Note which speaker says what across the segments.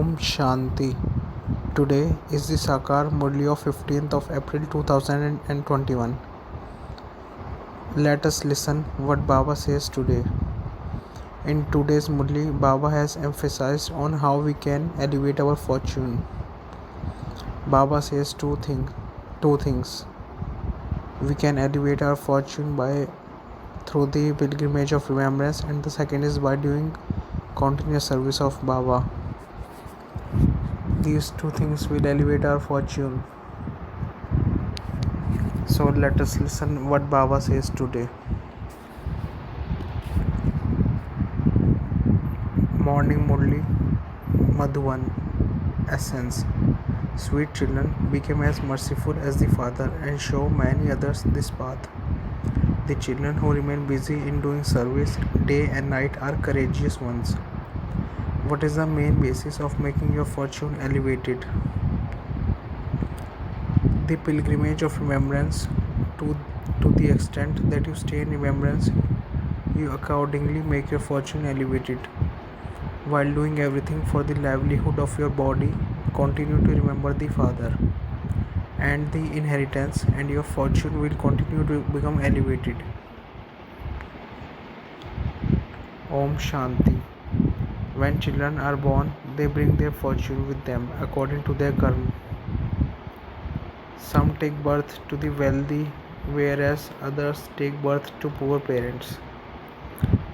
Speaker 1: Om Shanti. Today is the Sakar Murli of 15th of April 2021. Let us listen what Baba says today. In today's Murli, Baba has emphasized on how we can elevate our fortune. Baba says two things. We can elevate our fortune by through the pilgrimage of remembrance, and the second is by doing continuous service of Baba. These two things will elevate our fortune. So let us listen what Baba says today. Morning Murli, Madhuvan. Essence. Sweet children, become as merciful as the Father and show many others this path. The children who remain busy in doing service day and night are courageous ones. What is the main basis of making your fortune elevated? The pilgrimage of remembrance. To the extent that you stay in remembrance, you accordingly make your fortune elevated. While doing everything for the livelihood of your body, continue to remember the Father and the inheritance, and your fortune will continue to become elevated. Om Shanti. When children are born, they bring their fortune with them according to their karma. Some take birth to the wealthy, whereas others take birth to poor parents.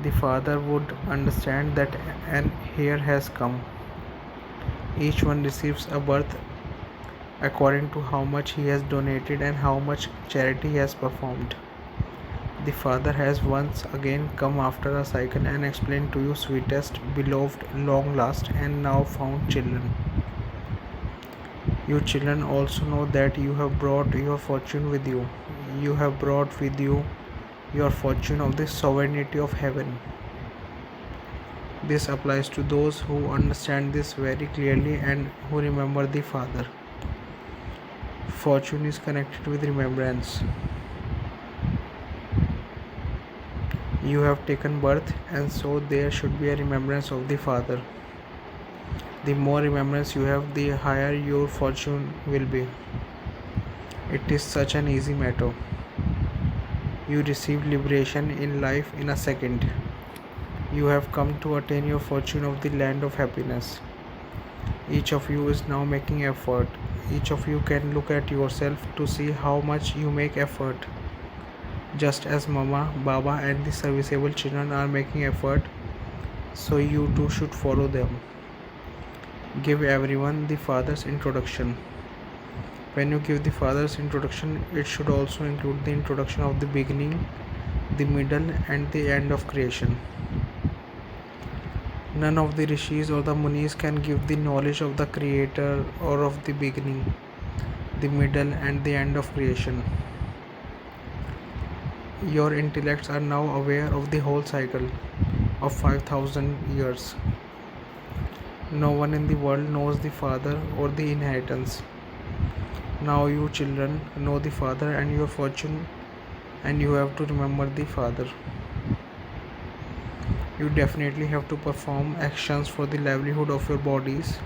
Speaker 1: The father would understand that an heir has come. Each one receives a birth according to how much he has donated and how much charity he has performed. The Father has once again come after a cycle and explained to you, sweetest, beloved, long last, and now found children. You children also know that you have brought your fortune with you. You have brought with you your fortune of the sovereignty of heaven. This applies to those who understand this very clearly and who remember the Father. Fortune is connected with remembrance. You have taken birth, and so there should be a remembrance of the Father. The more remembrance you have, the higher your fortune will be. It is such an easy matter. You receive liberation in life in a second. You have come to attain your fortune of the land of happiness. Each of you is now making effort. Each of you can look at yourself to see how much you make effort. Just as Mama, Baba and the serviceable children are making effort, so you too should follow them. Give everyone the Father's introduction. When you give the Father's introduction, it should also include the introduction of the beginning, the middle and the end of creation. None of the rishis or the munis can give the knowledge of the creator or of the beginning, the middle and the end of creation. Your intellects are now aware of the whole cycle of 5,000 years. No one in the world knows the Father or the inheritance. Now you children know the Father and your fortune, and you have to remember the Father. You definitely have to perform actions for the livelihood of your bodies.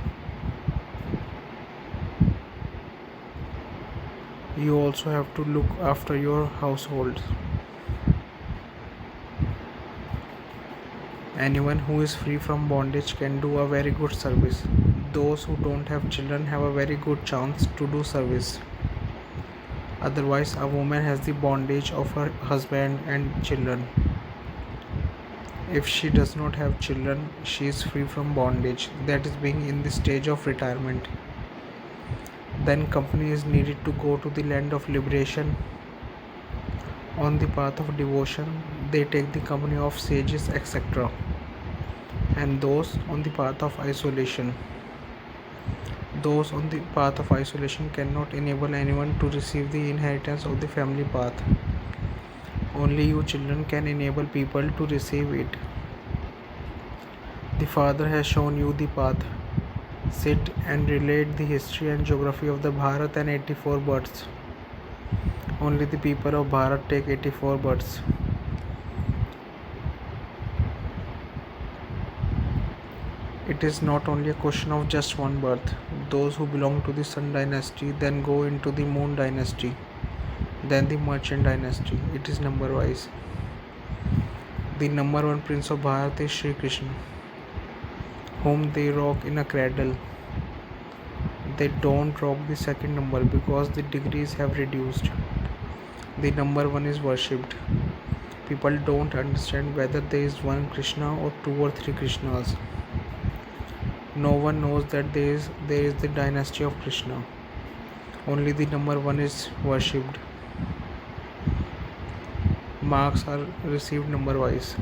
Speaker 1: You also have to look after your households. Anyone who is free from bondage can do a very good service. Those who don't have children have a very good chance to do service. Otherwise, a woman has the bondage of her husband and children. If she does not have children, she is free from bondage, that is being in the stage of retirement. Then company is needed to go to the land of liberation. On the path of devotion, they take the company of sages, etc. And those on the path of isolation. Those on the path of isolation cannot enable anyone to receive the inheritance of the family path. Only you children can enable people to receive it. The Father has shown you the path. Sit and relate the history and geography of the Bharat and 84 births. Only the people of Bharat take 84 births. It is not only a question of just one birth. Those who belong to the Sun dynasty then go into the Moon dynasty, then the Merchant dynasty. It is number wise. The number one prince of Bharat is Sri Krishna, whom they rock in a cradle. They don't rock the second number because the degrees have reduced. The number one is worshipped. People don't understand whether there is one Krishna or two or three Krishnas. No one knows that there is the dynasty of Krishna. Only the number one is worshipped. Marks are received number wise.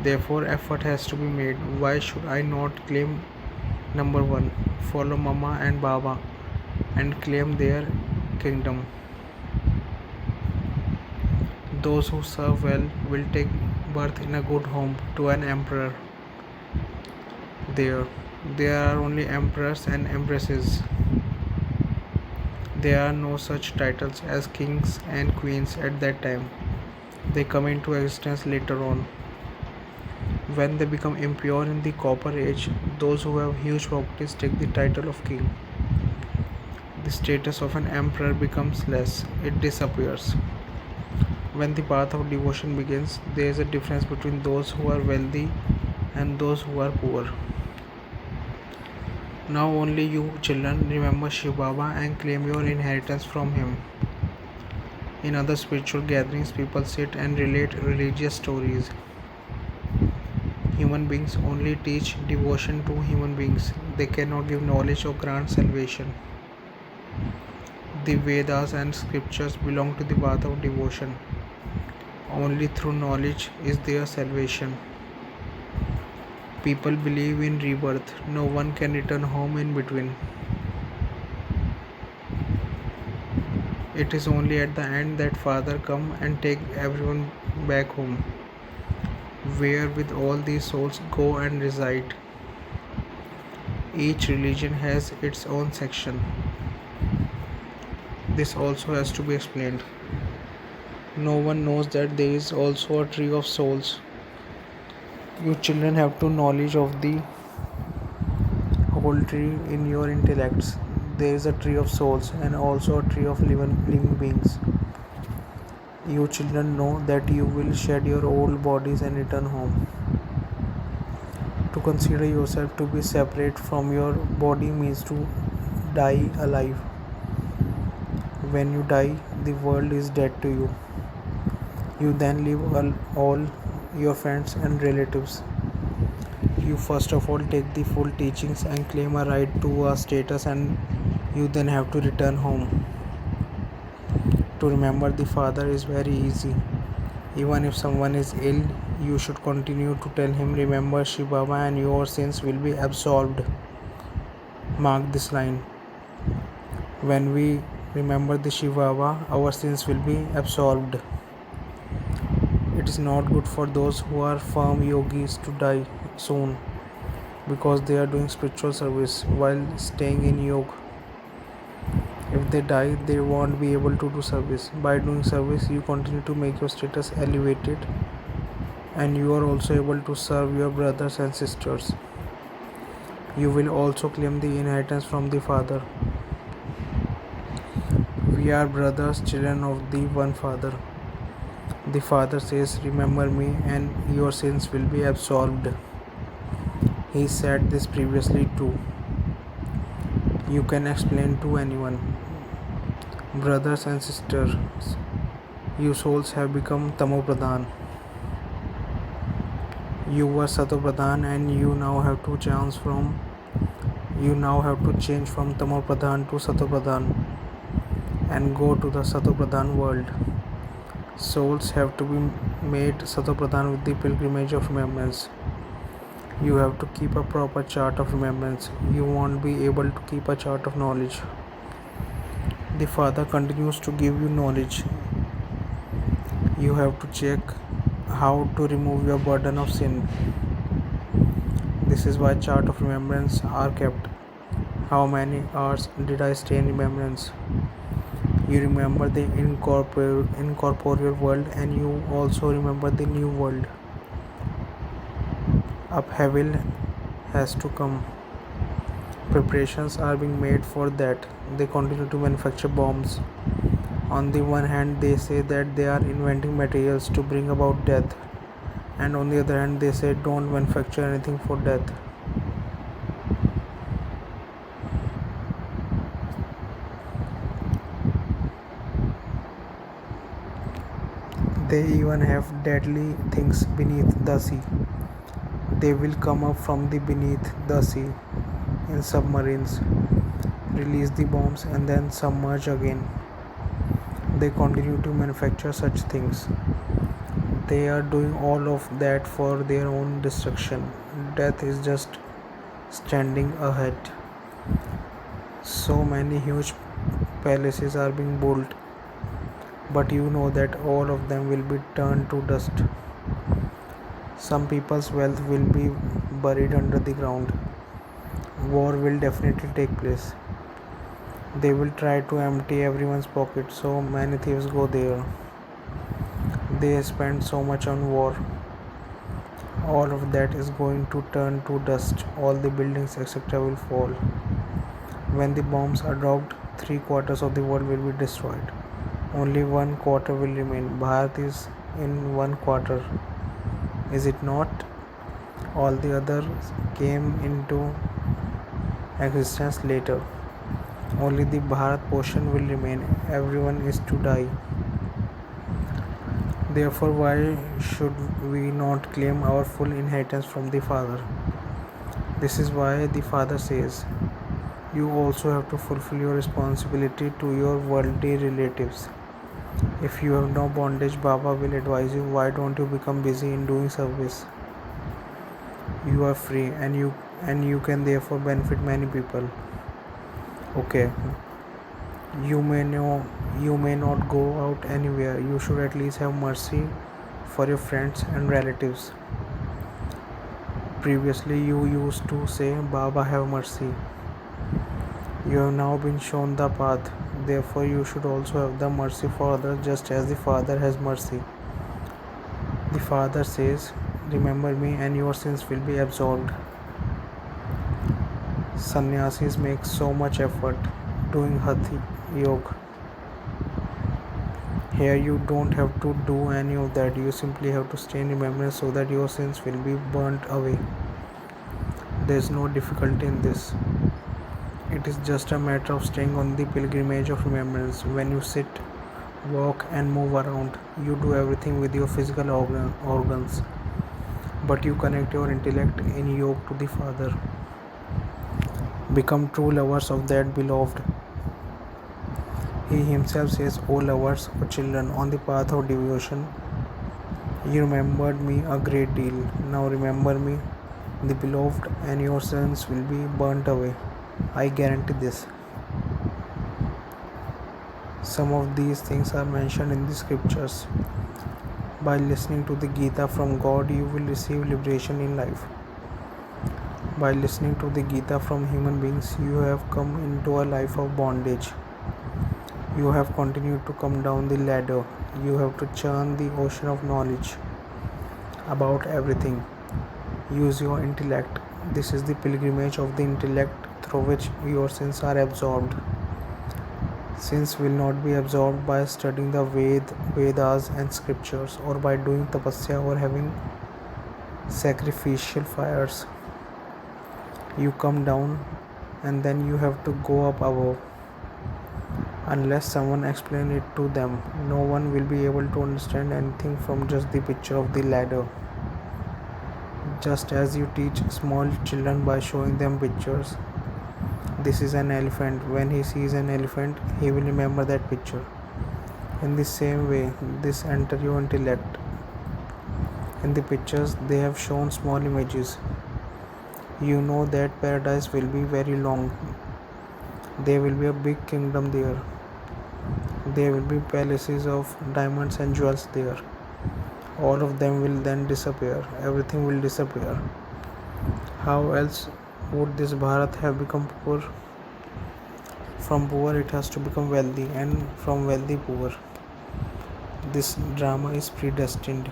Speaker 1: Therefore, effort has to be made. Why should I not claim number one? Follow Mama and Baba and claim their kingdom. Those who serve well will take birth in a good home to an emperor. There are only emperors and empresses. There are no such titles as kings and queens at that time. They come into existence later on. When they become impure in the Copper Age, those who have huge properties take the title of king. The status of an emperor becomes less, it disappears. When the path of devotion begins, there is a difference between those who are wealthy and those who are poor. Now only you children remember Shiv Baba and claim your inheritance from him. In other spiritual gatherings, people sit and relate religious stories. Human beings only teach devotion to human beings. They cannot give knowledge or grant salvation. The Vedas and scriptures belong to the path of devotion. Only through knowledge is there salvation. People believe in rebirth. No one can return home in between. It is only at the end that Father come and take everyone back home, where with all these souls go and reside. Each religion has its own section. This also has to be explained. No one knows that there is also a tree of souls. You children have to knowledge of the whole tree in your intellects. There is a tree of souls and also a tree of living beings. You children know that you will shed your old bodies and return home. To consider yourself to be separate from your body means to die alive. When you die, the world is dead to you. You then leave all your friends and relatives. You first of all take the full teachings and claim a right to a status, and you then have to return home. To remember the Father is very easy. Even if someone is ill, you should continue to tell him, remember Shiv Baba and your sins will be absolved. Mark this line. When we remember the Shiv Baba, our sins will be absolved. It is not good for those who are firm yogis to die soon because they are doing spiritual service while staying in yoga. If they die, they won't be able to do service. By doing service, you continue to make your status elevated and you are also able to serve your brothers and sisters. You will also claim the inheritance from the Father. We are brothers, children of the one Father. The Father says, remember me and your sins will be absolved. He said this previously too. You can explain to anyone. Brothers and sisters, you souls have become Tamopradhan. You were Satopradhan and you now have to change from Tamopradhan to Satopradhan and go to the Satopradhan world. Souls have to be made Satopradhan with the pilgrimage of remembrance. You have to keep a proper chart of remembrance. You won't be able to keep a chart of knowledge. The Father continues to give you knowledge. You have to check how to remove your burden of sin. This is why chart of remembrance are kept. How many hours did I stay in remembrance? You remember the incorporeal world and you also remember the new world. Up has to come. Preparations are being made for that. They continue to manufacture bombs. On the one hand, they say that they are inventing materials to bring about death, and on the other hand, they say don't manufacture anything for death. They even have deadly things beneath the sea. They will come up from the beneath the sea in submarines, release the bombs, and then submerge again. They continue to manufacture such things. They are doing all of that for their own destruction. Death is just standing ahead. So many huge palaces are being built, but you know that all of them will be turned to dust. Some people's wealth will be buried under the ground. War will definitely take place. They will try to empty everyone's pockets, so many thieves go there. They spend so much on war. All of that is going to turn to dust. All the buildings etc. will fall. When the bombs are dropped, 3/4 of the world will be destroyed. Only 1/4 will remain. Bharat is in 1/4. Is it not? All the others came into existence later. Only the Bharat portion will remain. Everyone is to die. Therefore, why should we not claim our full inheritance from the Father? This is why the Father says, you also have to fulfill your responsibility to your worldly relatives. If you have no bondage, Baba will advise you, why don't you become busy in doing service? You are free and you can therefore benefit many people. Okay, you may not go out anywhere. You should at least have mercy for your friends and relatives. Previously you used to say, Baba have mercy. You have now been shown the path. Therefore you should also have the mercy for others, just as the Father has mercy. The Father says, remember me and your sins will be absolved. Sannyasis make so much effort doing Hatha Yoga. Here you don't have to do any of that. You simply have to stay in remembrance so that your sins will be burnt away. There is no difficulty in this. It is just a matter of staying on the pilgrimage of remembrance. When you sit, walk and move around, you do everything with your physical organs. But you connect your intellect in yoga to the Father. Become true lovers of that beloved. He himself says, O lovers, O children, on the path of devotion, you remembered me a great deal. Now remember me, the beloved, and your sins will be burnt away. I guarantee this. Some of these things are mentioned in the scriptures. By listening to the Gita from God, you will receive liberation in life. By listening to the Gita from human beings, you have come into a life of bondage. You have continued to come down the ladder. You have to churn the ocean of knowledge about everything. Use your intellect. This is the pilgrimage of the intellect through which your sins are absorbed. Sins will not be absorbed by studying the Vedas and scriptures, or by doing tapasya or having sacrificial fires. You come down and then you have to go up above. Unless someone explains it to them, no one will be able to understand anything from just the picture of the ladder. Just as you teach small children by showing them pictures. This is an elephant. When he sees an elephant, he will remember that picture. In the same way, this enters your intellect. In the pictures, they have shown small images. You know that paradise will be very long. There will be a big kingdom there. There will be palaces of diamonds and jewels there. All of them will then disappear. Everything will disappear. How else would this Bharat have become poor? From poor it has to become wealthy, and from wealthy poor. This drama is predestined.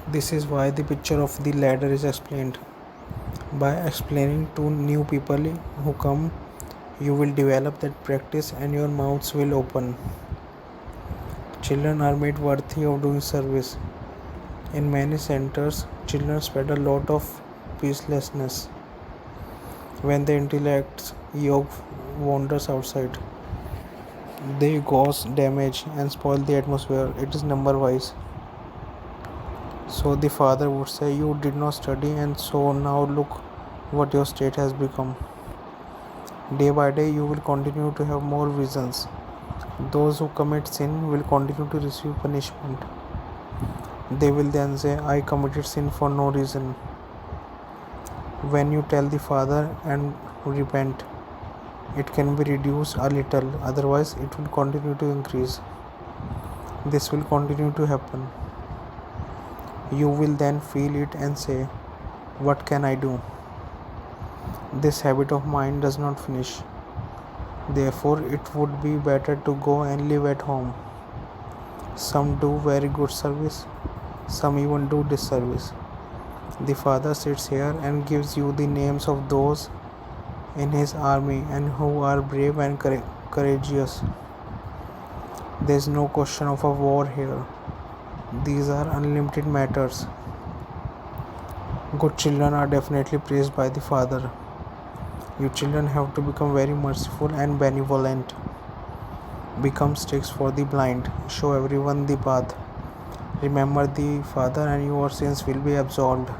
Speaker 1: This is why the picture of the ladder is explained. By explaining to new people who come, you will develop that practice and your mouths will open. Children are made worthy of doing service. In many centers, children spread a lot of peacelessness when the intellect's yoke wanders outside. They cause damage and spoil the atmosphere. It is number wise. So the father would say, "You did not study, and so now look what your state has become." Day by day, you will continue to have more visions. Those who commit sin will continue to receive punishment. They will then say, "I committed sin for no reason." When you tell the father and repent, it can be reduced a little, otherwise, it will continue to increase. This will continue to happen. You will then feel it and say, "What can I do?" This habit of mine does not finish. Therefore, it would be better to go and live at home. Some do very good service, some even do disservice. The Father sits here and gives you the names of those in his army and who are brave and courageous. There is no question of a war here. These are unlimited matters. Good children are definitely praised by the Father. You children have to become very merciful and benevolent. Become sticks for the blind. Show everyone the path. Remember the Father and your sins will be absolved.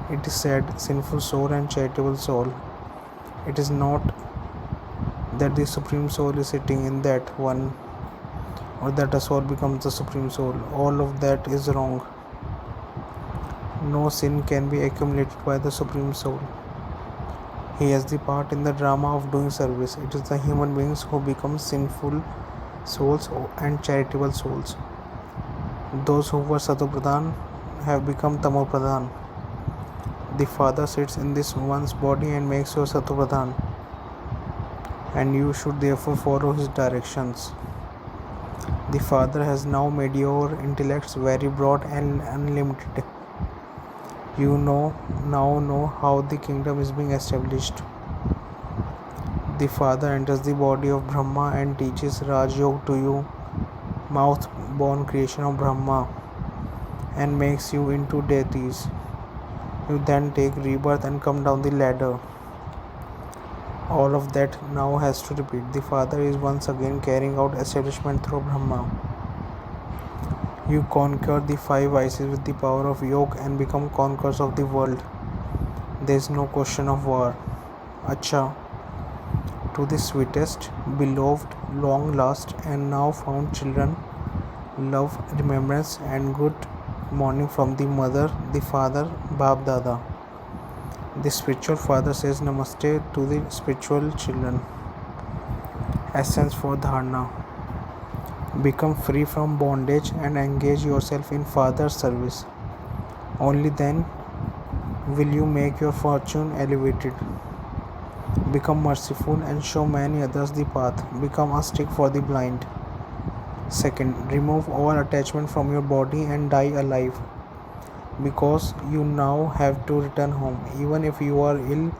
Speaker 1: It is said, sinful soul and charitable soul. It is not that the Supreme Soul is sitting in that one, or that a soul becomes the Supreme Soul. All of that is wrong. No sin can be accumulated by the Supreme Soul. He has the part in the drama of doing service. It is the human beings who become sinful souls and charitable souls. Those who were Satopradhan have become Tamopradhan. The Father sits in this one's body and makes you Satopradhan, and you should therefore follow his directions. The Father has now made your intellects very broad and unlimited. You now know how the kingdom is being established. The Father enters the body of Brahma and teaches Raj Yoga to you, mouth-born creation of Brahma, and makes you into deities. You then take rebirth and come down the ladder. All of that now has to repeat. The Father is once again carrying out establishment through Brahma. You conquer the 5 vices with the power of yoga and become conquerors of the world. There is no question of war. Acha. To the sweetest, beloved, long lost and now found children, love, remembrance and good morning from the mother, the father, Bab Dada. The spiritual father says Namaste to the spiritual children. Essence for Dharana. Become free from bondage and engage yourself in Father's service. Only then will you make your fortune elevated. Become merciful and show many others the path. Become a stick for the blind. Second, remove all attachment from your body and die alive. Because you now have to return home. Even if you are ill,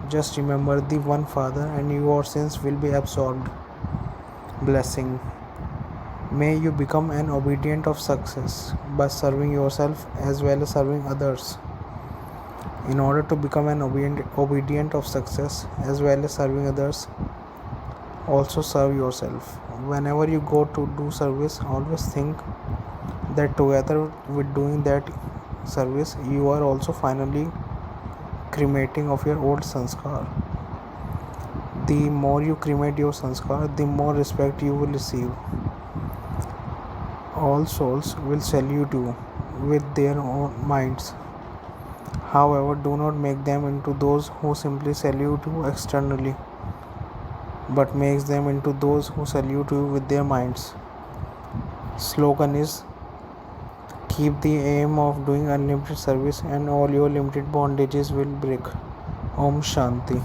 Speaker 1: just remember the one Father and your sins will be absolved. Blessing. May you become an obedient of success by serving yourself as well as serving others. In order to become an obedient of success as well as serving others, also serve yourself. Whenever you go to do service, always think that together with doing that service, you are also finally cremating of your old sanskar. The more you cremate your sanskar, the more respect you will receive. All souls will salute you with their own minds. However, do not make them into those who simply salute you externally, but makes them into those who salute you with their minds. Slogan is, keep the aim of doing unlimited service and all your limited bondages will break. Om Shanti.